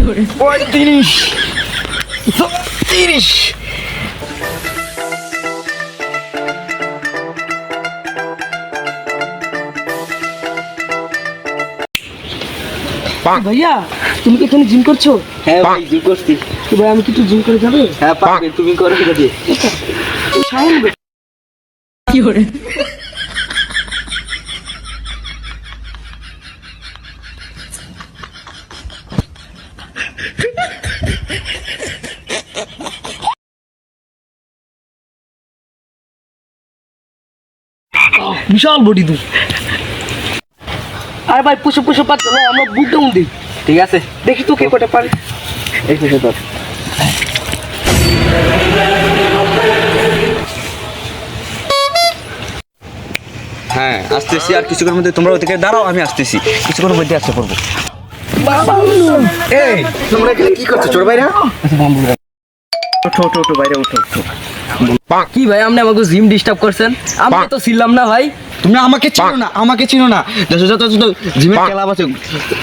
35 30 ভাইয়া তুমি কি এখানে জিম করছো? হ্যাঁ ভাই জিম করছি। তো ভাই আমি কি একটু জিম করে যাবে? হ্যাঁ পারবে, তুমি করে দিবে। কি করে? বিশাল বডি তুই। আরে ভাই পুষো পুষো পাচ্ছ না, আমরা বুক ডাউন দিই। ঠিক আছে, দেখি তো কে কটা পারে। এই তো তো হ্যাঁ আসতেছি, আর কিছুক্ষণের মধ্যে তোমরা ওদিকে দাঁড়াও, আমি আসতেছি কিছুক্ষণের মধ্যে আসতে পারবো। এই তোমরা এখানে কি করছো ছোট ভাইরা? ওঠো ওঠো ওঠো বাইরে ওঠো ওঠো। কি ভাই আপনি আমাকে জিম ডিস্টার্ব করছেন? আমি তো ছিলাম না ভাই। তুমি আমাকে চিনো না, আমাকে চিনো না। যত যত যত জিমের ক্লাব আছে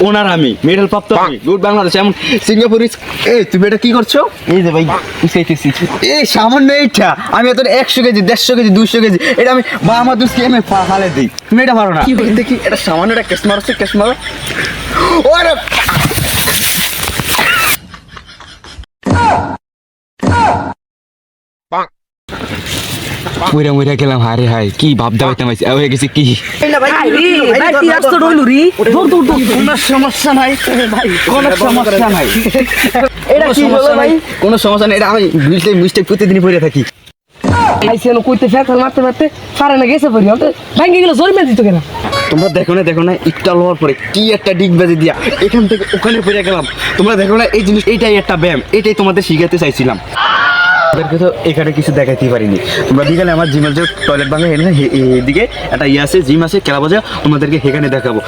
ওনার আমি মেডেল প্রাপ্ত আমি গুড বাংলাদেশ এমন সিঙ্গাপুর। এই তুমি এটা কি করছো? এই যে ভাই উসাইতেছি। এই সামান্য এইটা আমি এত 100 কেজি 150 কেজি 200 কেজি এটা আমি বাহামাদুর স্কিমে ফালে দিই। তুমি এটা পারো না? দেখি এটা সামান্য একটা কেস মারছে, কেস মারো। ওরে মইরা মইরা গেলাম। হারে হাই কি ভাব দাবাইতে মাইছে হয়ে গেছে কি। ভাই কি আসতো রইলু রি? দৌড় দৌড় দৌড়। কোনো সমস্যা নাই ভাই, কোনো সমস্যা নাই। এটা কি হলো ভাই? কোনো সমস্যা নাই, এটা আমি মিস্টেক প্রতিদিনই পড়ে থাকি। আইছেন কইতে ফেকাল মারতে মারতে পারে না গেছে পড়ি। আমি ভাঙ্গি গেল জরিমানা দিত কেন? তোমরা দেখো না একটা লোয়ার পরে কি একটা ডিগ বাজে দিয়া এখান থেকে ওখানে পড়ে গেলাম। তোমরা দেখো না এই জিনিস, এইটাই একটা ব্যায়াম, এটাই তোমাদের শিখাতে চাইছিলাম। তাদেরকে তো এখানে কিছু দেখাইতে পারিনি। তোমরা বিকালে আমার জিমের যে টয়লেট ভাঙে এদিকে একটা ইয়ে আছে, জিম আছে, ক্লাব আছে, তোমাদেরকে এখানে দেখাবো।